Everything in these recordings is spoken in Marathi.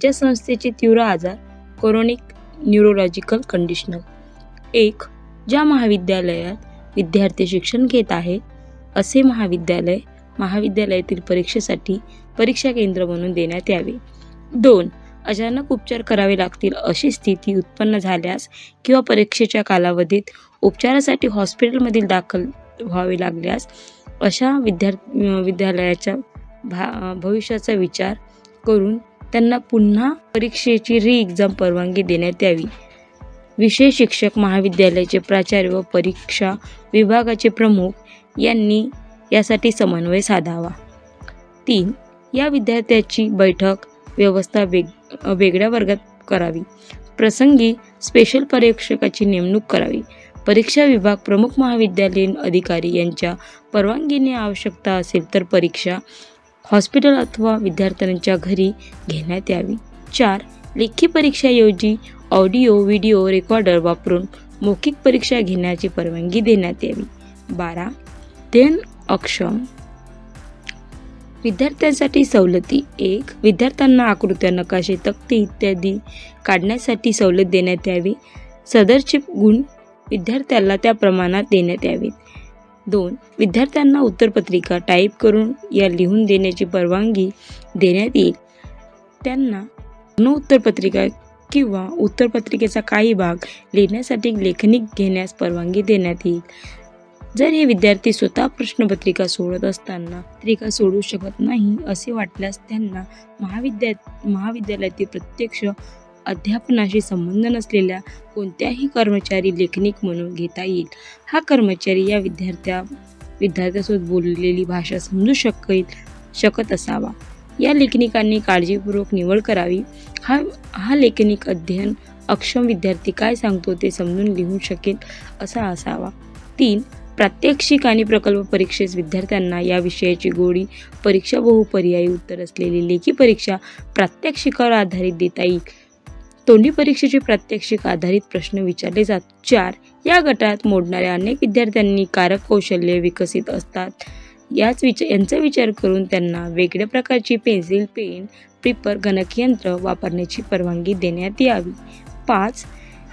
ज्या संस्थेचे तीव्र आजार क्रोनिक न्यूरोलॉजिकल कंडिशनल. 1. ज्या महाविद्यालयात विद्यार्थी शिक्षण घेत आहे असे महाविद्यालयातील परीक्षेसाठी परीक्षा केंद्र म्हणून देण्यात यावे. 2. अचानक उपचार करावे लागतील अशी स्थिती उत्पन्न झाल्यास किंवा परीक्षेच्या कालावधीत उपचारासाठी हॉस्पिटलमध्ये दाखल व्हावे लागल्यास अशा विद्यालयाच्या भविष्याचा विचार करून त्यांना पुन्हा परीक्षेची री-एक्झाम परवानगी देण्यात यावी. विषय शिक्षक, महाविद्यालयाचे प्राचार्य व परीक्षा विभागाचे प्रमुख यांनी यासाठी समन्वय साधावा. 3. या विद्यार्थ्याची बैठक व्यवस्था वेगळ्या वर्गात करावी. प्रसंगी स्पेशल परीक्षकाची नेमणूक करावी. परीक्षा विभाग प्रमुख, महाविद्यालयीन अधिकारी यांच्या परवानगीने आवश्यकता असेल तर परीक्षा हॉस्पिटल अथवा विद्यार्थ्यांच्या घरी घेण्यात यावी. 4. लेखी परीक्षेऐवजी ऑडिओ व्हिडिओ रेकॉर्डर वापरून मौखिक परीक्षा घेण्याची परवानगी देण्यात यावी. 12. अध्ययन अक्षम विद्यार्थ्यांसाठी सवलती. 1. विद्यार्थ्यांना आकृत्या, नकाशे, तक्ते इत्यादी काढण्यासाठी सवलत देण्यात यावी. सदरचे गुण विद्यार्थ्याला त्या प्रमाणात देण्यात यावेत. 2. विद्यार्थ्यांना उत्तरपत्रिका टाईप करून या लिहून देण्याची परवानगी देण्यात येईल. त्यांना उत्तरपत्रिका किंवा उत्तरपत्रिकेचा काही भाग लिहिण्यासाठी लेखनिक घेण्यास परवानगी देण्यात येईल. जर हे विद्यार्थी स्वतः प्रश्नपत्रिका सोडत असताना पत्रिका सोडू शकत नाही असे वाटल्यास त्यांना महाविद्यालयातील प्रत्यक्ष अध्यापनाशी संबंध नसलेल्या कोणत्याही कर्मचारी लेखनिक म्हणून घेता येईल. हा कर्मचारी या विद्यार्थ्यासोबत बोललेली भाषा समजू शकत असावा. या लेखनिकांनी काळजीपूर्वक निवड करावी. हा लेखनिक अध्ययन अक्षम विद्यार्थी काय सांगतो ते समजून लिहू शकेल असा असावा. 3. प्रात्यक्षिक आणि प्रकल्प परीक्षेस विद्यार्थ्यांना या विषयाची गोडी परीक्षा बहुपर्यायी उत्तर असलेली लेखी परीक्षा प्रात्यक्षिकावर आधारित देता येईल. तोंडी परीक्षेचे प्रात्यक्षिक आधारित प्रश्न विचारले जातात. 4. या गटात मोडणाऱ्या अनेक विद्यार्थ्यांनी कारक कौशल्ये विकसित असतात. यांचा विचार करून त्यांना वेगळ्या प्रकारची पेन्सिल, पेन, पेपर, गणकयंत्र वापरण्याची परवानगी देण्यात यावी. 5.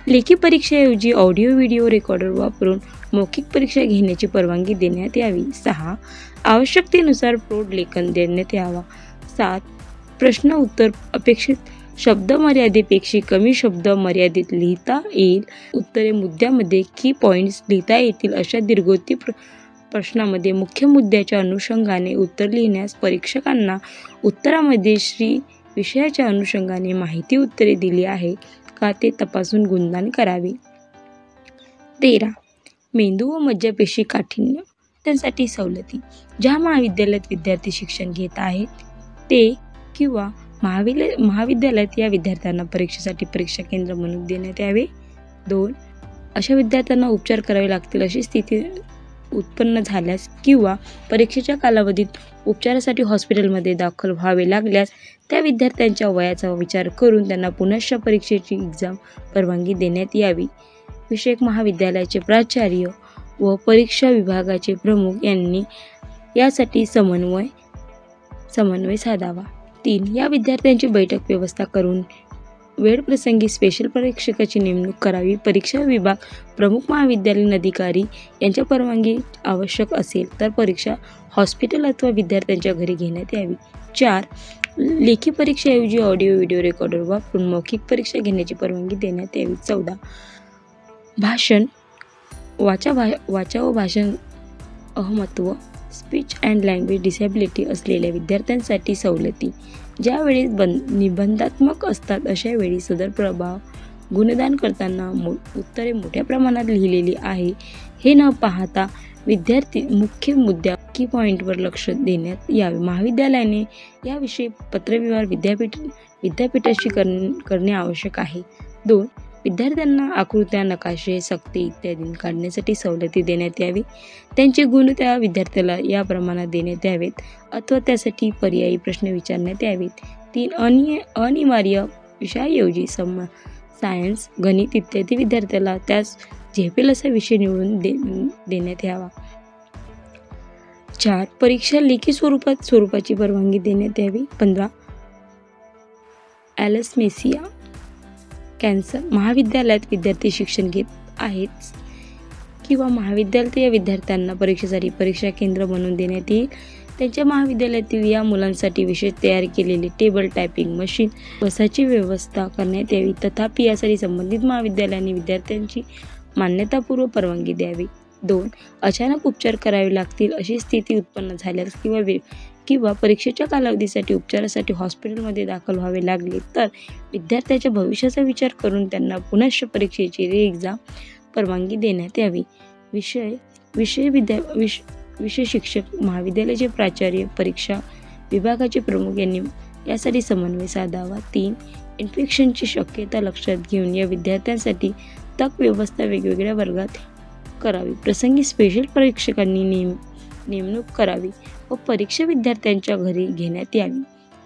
लेखी परीक्षेऐवजी ऑडिओ व्हिडिओ रेकॉर्डर वापरून मौखिक परीक्षा घेण्याची परवानगी देण्यात यावी. 6. आवश्यकतेनुसार प्रौढ लेखन देण्यात यावा. 7. प्रश्न उत्तर अपेक्षित शब्द मर्यादेपेक्षा कमी शब्द मर्यादेत लिहिता येईल. उत्तरे मुद्द्यामध्ये की पॉईंट्स लिहिता येतील अशा दीर्घोक्ती प्रश्नामध्ये मुख्य मुद्द्याच्या अनुषंगाने उत्तर लिहिण्यास परीक्षकांना उत्तरामध्ये विषयाच्या अनुषंगाने माहिती उत्तरे दिली आहे का ते तपासून गुणगान करावे. 13. मेंदू व मज्जापेशी काठिण्य त्यांसाठी सवलती. ज्या महाविद्यालयात विद्यार्थी शिक्षण घेत आहेत ते किंवा महाविद्यालयात या विद्यार्थ्यांना परीक्षेसाठी परीक्षा केंद्र म्हणून देण्यात यावे. 2. अशा विद्यार्थ्यांना उपचार करावे लागतील अशी स्थिती उत्पन्न झाल्यास किंवा परीक्षेच्या कालावधीत उपचारासाठी हॉस्पिटलमध्ये दाखल व्हावे लागल्यास त्या विद्यार्थ्यांच्या वयाचा विचार करून त्यांना पुनश्च परीक्षेची एक्झाम परवानगी देण्यात यावी. विषयक महाविद्यालयाचे प्राचार्य व परीक्षा विभागाचे प्रमुख यांनी यासाठी समन्वय साधावा. 3. या विद्यार्थ्यांची बैठक व्यवस्था करून वेळप्रसंगी स्पेशल परीक्षकाची नेमणूक करावी. परीक्षा विभाग प्रमुख, महाविद्यालयीन अधिकारी यांच्या परवानगी आवश्यक असेल तर परीक्षा हॉस्पिटल अथवा विद्यार्थ्यांच्या घरी घेण्यात यावी. 4. लेखी परीक्षेऐवजी ऑडिओ व्हिडिओ रेकॉर्डर वापरून मौखिक परीक्षा घेण्याची परवानगी देण्यात यावी. 14. भाषण, वाचा व भाषण अहमत्व, स्पीच अँड लँग्वेज डिसॅबिलिटी असलेल्या विद्यार्थ्यांसाठी सवलती. ज्यावेळी निबंधात्मक असतात अशा वेळी सदर प्रभाव गुणदान करताना उत्तरे मोठ्या प्रमाणात लिहिलेली आहे हे न पाहता विद्यार्थी मुख्य मुद्द्या की पॉईंटवर लक्ष देण्यात यावे. महाविद्यालयाने याविषयी पत्रव्यवहार विद्यापीठाशी करणे आवश्यक आहे. 2. विद्यार्थ्यांना आकृत्या, नकाशे, तक्ते इत्यादी काढण्यासाठी सवलती देण्यात यावी. त्यांचे गुण त्या विद्यार्थ्याला या प्रमाणात देण्यात यावेत अथवा त्यासाठी पर्यायी प्रश्न विचारण्यात यावेत. 3. अनिवार्य विषयाऐवजी सायन्स, गणित इत्यादी विद्यार्थ्याला त्यास झेपेल असा विषय निवडून देण्यात यावा. 4. परीक्षा लेखी स्वरूपाची परवानगी देण्यात यावी. 15. ॲलेस्मेसिया, कॅन्सर. महाविद्यालयात विद्यार्थी शिक्षण घेत आहेत किंवा महाविद्यालयीन विद्यार्थ्यांना परीक्षेसाठी परीक्षा केंद्र बनवून देण्यात येईल. त्यांच्या महाविद्यालयातील या मुलांसाठी विशेष तयार केलेले टेबल टायपिंग मशीन बसाची व्यवस्था करण्यात यावी. तथापि यासाठी संबंधित महाविद्यालयाने विद्यार्थ्यांची मान्यतापूर्व परवानगी द्यावी. 2. अचानक उपचार करावे लागतील अशी स्थिती उत्पन्न झाल्यास किंवा परीक्षेच्या कालावधीसाठी उपचारासाठी हॉस्पिटलमध्ये दाखल व्हावे लागले तर विद्यार्थ्याच्या भविष्याचा विचार करून त्यांना पुनश्च परीक्षेची री-एक्झाम परवानगी देण्यात यावी. विषय शिक्षक, महाविद्यालयाचे प्राचार्य, परीक्षा विभागाचे प्रमुख यांनी यासाठी समन्वय साधावा. 3. इन्फेक्शनची शक्यता लक्षात घेऊन या विद्यार्थ्यांसाठी तक व्यवस्था वेगवेगळ्या वर्गात करावी. प्रसंगी स्पेशल परीक्षकांनी नेमणूक करावी व परीक्षा विद्यार्थ्यांच्या घरी घेण्यात यावी.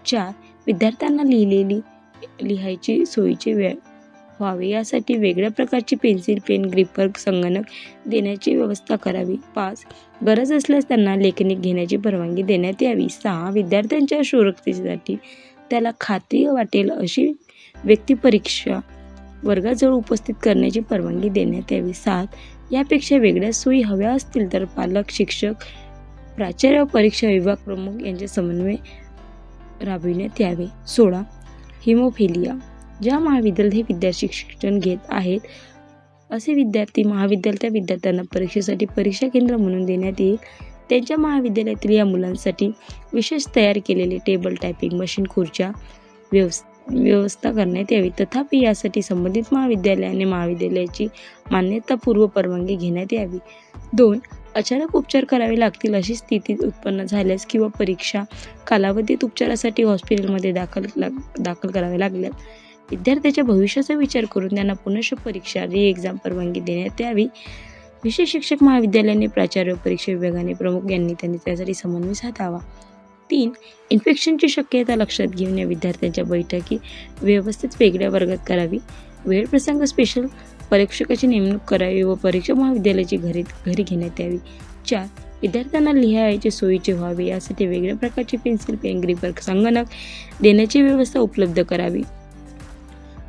4. विद्यार्थ्यांना लिहायची सोयीचे वेळ व्हावे यासाठी वेगळ्या प्रकारची पेन्सिल, पेन, ग्रिपर, संगणक देण्याची व्यवस्था करावी. 5. गरज असल्यास त्यांना लेखणी घेण्याची परवानगी देण्यात यावी. 6. विद्यार्थ्यांच्या सुरक्षेसाठी त्याला खात्री वाटेल अशी व्यक्ती परीक्षा वर्गाजवळ उपस्थित करण्याची परवानगी देण्यात यावी. 7. यापेक्षा वेगळ्या सोयी हव्या असतील तर पालक, शिक्षक, प्राचार्य व परीक्षा विभाग प्रमुख यांचे समन्वय राबविण्यात यावे. 16. हिमोफिलिया. ज्या महाविद्यालयात हे विद्यार्थी शिक्षण घेत आहेत असे विद्यार्थी महाविद्यालयातील विद्यार्थ्यांना परीक्षेसाठी परीक्षा केंद्र म्हणून देण्यात येईल. त्यांच्या महाविद्यालयातील या मुलांसाठी विशेष तयार केलेले टेबल टायपिंग मशीन, खुर्च्या व्यवस्था करण्यात यावी. तथापि यासाठी संबंधित महाविद्यालयाने महाविद्यालयाची मान्यतापूर्व परवानगी घेण्यात यावी. 2. अचानक उपचार करावे लागतील अशी स्थिती उत्पन्न झाल्यास किंवा परीक्षा कालावधीत उपचारासाठी हॉस्पिटलमध्ये दाखल करावे लागल्यास विद्यार्थ्याच्या भविष्याचा विचार करून त्यांना पुनश्च परीक्षा री-एक्झाम परवानगी देण्यात यावी. विषय शिक्षक, महाविद्यालयाने प्राचार्य, परीक्षा विभागाने प्रमुख यांनी त्यासाठी समन्वय साधावा. 3. इन्फेक्शनची शक्यता लक्षात घेऊन या विद्यार्थ्यांच्या बैठकी व्यवस्थित वेगळ्या वर्गात करावी. वेळ प्रसंग स्पेशल परीक्षकाची नेमणूक करावी व परीक्षा महाविद्यालयाची घरी घेण्यात यावी. 4. विद्यार्थ्यांना लिहायचे सोयीचे व्हावे यासाठी वेगळ्या प्रकारची पेन्सिल, पेन, ग्रिपर, संगणक देण्याची व्यवस्था उपलब्ध करावी.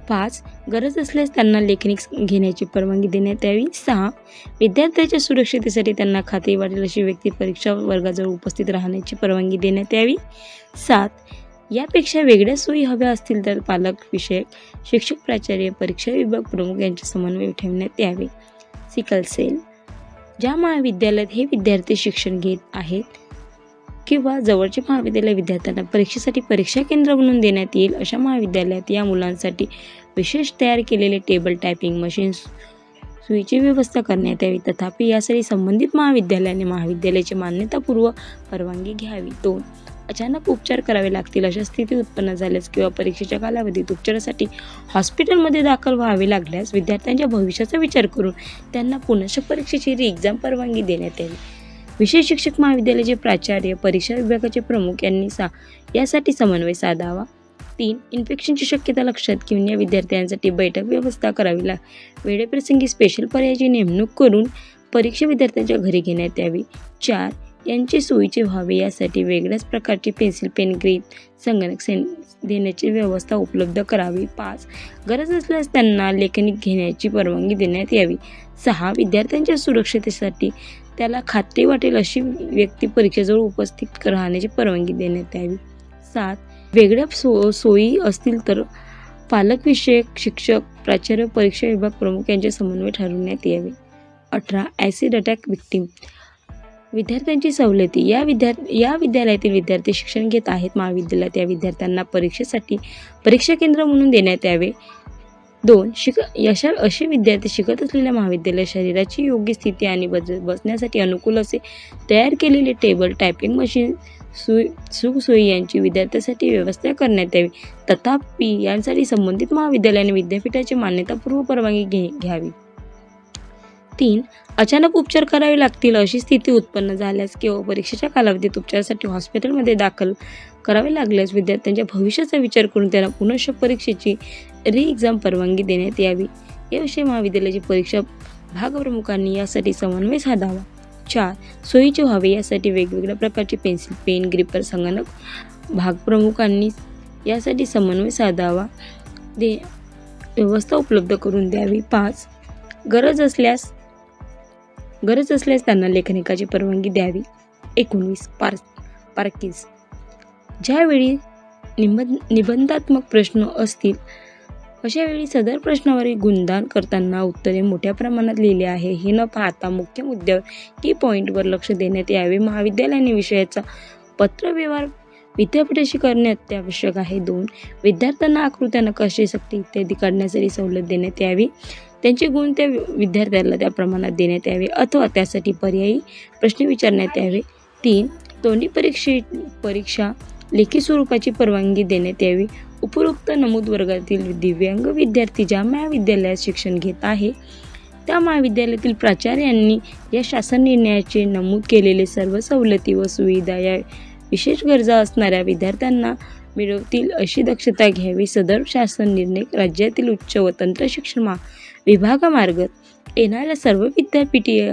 5. गरज असल्यास त्यांना लेखणी घेण्याची परवानगी देण्यात यावी. 6. विद्यार्थ्याच्या सुरक्षिततेसाठी त्यांना खात्री वाटेल अशी व्यक्ती परीक्षा वर्गाजवळ उपस्थित राहण्याची परवानगी देण्यात यावी. 7. यापेक्षा वेगळ्या सोयी हव्या असतील तर पालक, विषयक, शिक्षक, प्राचार्य, परीक्षा विभाग प्रमुख यांचे समन्वय ठेवण्यात यावे. Sickle cell. ज्या महाविद्यालयात हे विद्यार्थी शिक्षण घेत आहेत किंवा जवळचे महाविद्यालय विद्यार्थ्यांना परीक्षेसाठी परीक्षा केंद्र बनवून देण्यात येईल अशा महाविद्यालयात या मुलांसाठी विशेष तयार केलेले टेबल टायपिंग मशीन सोयीची व्यवस्था करण्यात यावी. तथापि यासाठी संबंधित महाविद्यालयाने महाविद्यालयाची मान्यतापूर्व परवानगी घ्यावी. 2. अचानक उपचार करावे लागतील अशा स्थिती उत्पन्न झाल्यास किंवा परीक्षेच्या कालावधीत उपचारासाठी हॉस्पिटलमध्ये दाखल व्हावे लागल्यास विद्यार्थ्यांच्या भविष्याचा विचार करून त्यांना पुनश्च परीक्षेची री-एक्झाम परवानगी देण्यात यावी. विषय शिक्षक, महाविद्यालयाचे प्राचार्य, परीक्षा विभागाचे प्रमुख यांनी यासाठी समन्वय साधावा. 3. इन्फेक्शनची शक्यता लक्षात घेऊन या विद्यार्थ्यांसाठी बैठक व्यवस्था करावी. वेळेप्रसंगी स्पेशल पर्यायाची नेमणूक करून परीक्षा विद्यार्थ्यांच्या घरी घेण्यात यावी. 4. यांचे सोयीचे व्हावे यासाठी वेगळ्याच प्रकारची पेन्सिल, पेन, ग्रिप, संगणक देण्याची व्यवस्था उपलब्ध करावी. 5. गरज असल्यास त्यांना लेखणी घेण्याची परवानगी देण्यात यावी. 6. विद्यार्थ्यांच्या सुरक्षिततेसाठी त्याला खात्री वाटेल अशी व्यक्ती परीक्षेजवळ उपस्थित राहण्याची परवानगी देण्यात यावी. 7. वेगळ्या सोयी असतील तर पालक, विषयक, शिक्षक, प्राचार्य, परीक्षा विभाग प्रमुख यांचे समन्वय ठरवण्यात यावे. 18. Acid attack victim. विद्यार्थ्यांची सवलती. या विद्यालयातील विद्यार्थी शिक्षण घेत आहेत महाविद्यालयात या विद्यार्थ्यांना परीक्षेसाठी परीक्षा केंद्र म्हणून देण्यात यावे. 2. असे विद्यार्थी शिकत असलेल्या महाविद्यालयात शरीराची योग्य स्थिती आणि बसण्यासाठी अनुकूल असे तयार केलेले टेबल टायपिंग मशीन सुखसोयी यांची विद्यार्थ्यांसाठी व्यवस्था करण्यात यावी. तथापि यांसाठी संबंधित महाविद्यालयाने विद्यापीठाची मान्यतापूर्व परवानगी घ्यावी. 3. अचानक उपचार करावे लागतील अशी स्थिती उत्पन्न झाल्यास किंवा परीक्षेच्या कालावधीत उपचारासाठी हॉस्पिटलमध्ये दाखल करावे लागल्यास विद्यार्थ्यांच्या भविष्याचा विचार करून त्यांना पुनश्च परीक्षेची री-एक्झाम परवानगी देण्यात यावी. याविषयी महाविद्यालयाची परीक्षा भागप्रमुखांनी यासाठी समन्वय साधावा. 4. सोयीचे व्हावे यासाठी वेगवेगळ्या प्रकारची पेन्सिल, पेन, ग्रिपर, संगणक भागप्रमुखांनी यासाठी समन्वय साधावा, व्यवस्था उपलब्ध करून द्यावी. 5. गरज असल्यास त्यांना लेखनिकाची परवानगी द्यावी. 19. पार्किंस. ज्यावेळी निबंधात्मक प्रश्न असतील अशा वेळी सदर प्रश्नावरील गुणदान करताना उत्तरे मोठ्या प्रमाणात लिहिले आहे हे न पाहता मुख्य मुद्द्यावर की पॉईंटवर लक्ष देण्यात यावे. महाविद्यालयाने विषयाचा पत्रव्यवहार विद्यापीठाशी करणे अत्यावश्यक आहे. 2. विद्यार्थ्यांना आकृत्या, नकाशे, सक्ती इत्यादी काढण्यासाठी सवलत देण्यात यावी. त्यांचे गुण त्या विद्यार्थ्याला त्या प्रमाणात देण्यात यावे अथवा त्यासाठी पर्यायी प्रश्न विचारण्यात यावे. 3. तोंडी परीक्षा लेखी स्वरूपाची परवानगी देण्यात यावी. उपरोक्त नमूद वर्गातील दिव्यांग विद्यार्थी ज्या महाविद्यालयात शिक्षण घेत आहे त्या महाविद्यालयातील प्राचार्यांनी या शासन निर्णयाचे नमूद केलेले सर्व सवलती व सुविधा या विशेष गरजा असणाऱ्या विद्यार्थ्यांना मिळवतील अशी दक्षता घ्यावी. सदर शासन निर्णय राज्यातील उच्च व तंत्र शिक्षण विभागामार्फत येणाऱ्या सर्व विद्यापीठे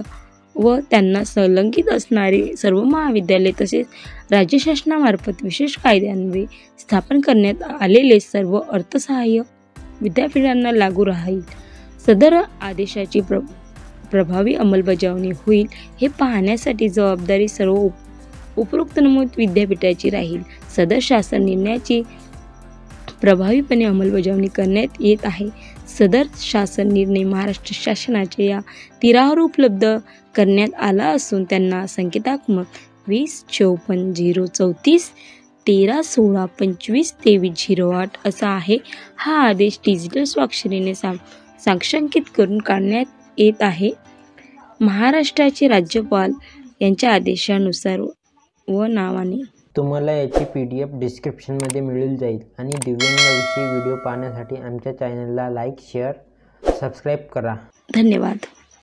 व त्यांना संलग्नित असणारे सर्व महाविद्यालये तसेच राज्य शासनामार्फत विशेष कायद्यान्वये स्थापन करण्यात आलेले सर्व अर्थसहाय्य विद्यापीठांना लागू राहील. सदर आदेशाची प्रभावी अंमलबजावणी होईल हे पाहण्यासाठी जबाबदारी सर्व उपरोक्त नमूद विद्यापीठाची राहील. सदर शासन निर्णयाची प्रभावीपणे अंमलबजावणी करण्यात येत आहे. सदर शासन निर्णय महाराष्ट्र शासनाच्या या तीरावर उपलब्ध करण्यात आला असून त्यांना संकेतात्मक 2054-034 13-16-25-23-08 असा आहे. हा आदेश डिजिटल स्वाक्षरीने साक्षांकित करून काढण्यात येत आहे. महाराष्ट्राचे राज्यपाल यांच्या आदेशानुसार व नावाने. तुम्हाला याची PDF डिस्क्रिप्शनमध्ये मिळून जाईल. आणि दिव्यांगाविषयी व्हिडिओ पाहण्यासाठी आमच्या चॅनलला लाईक, शेअर, सबस्क्राईब करा. धन्यवाद.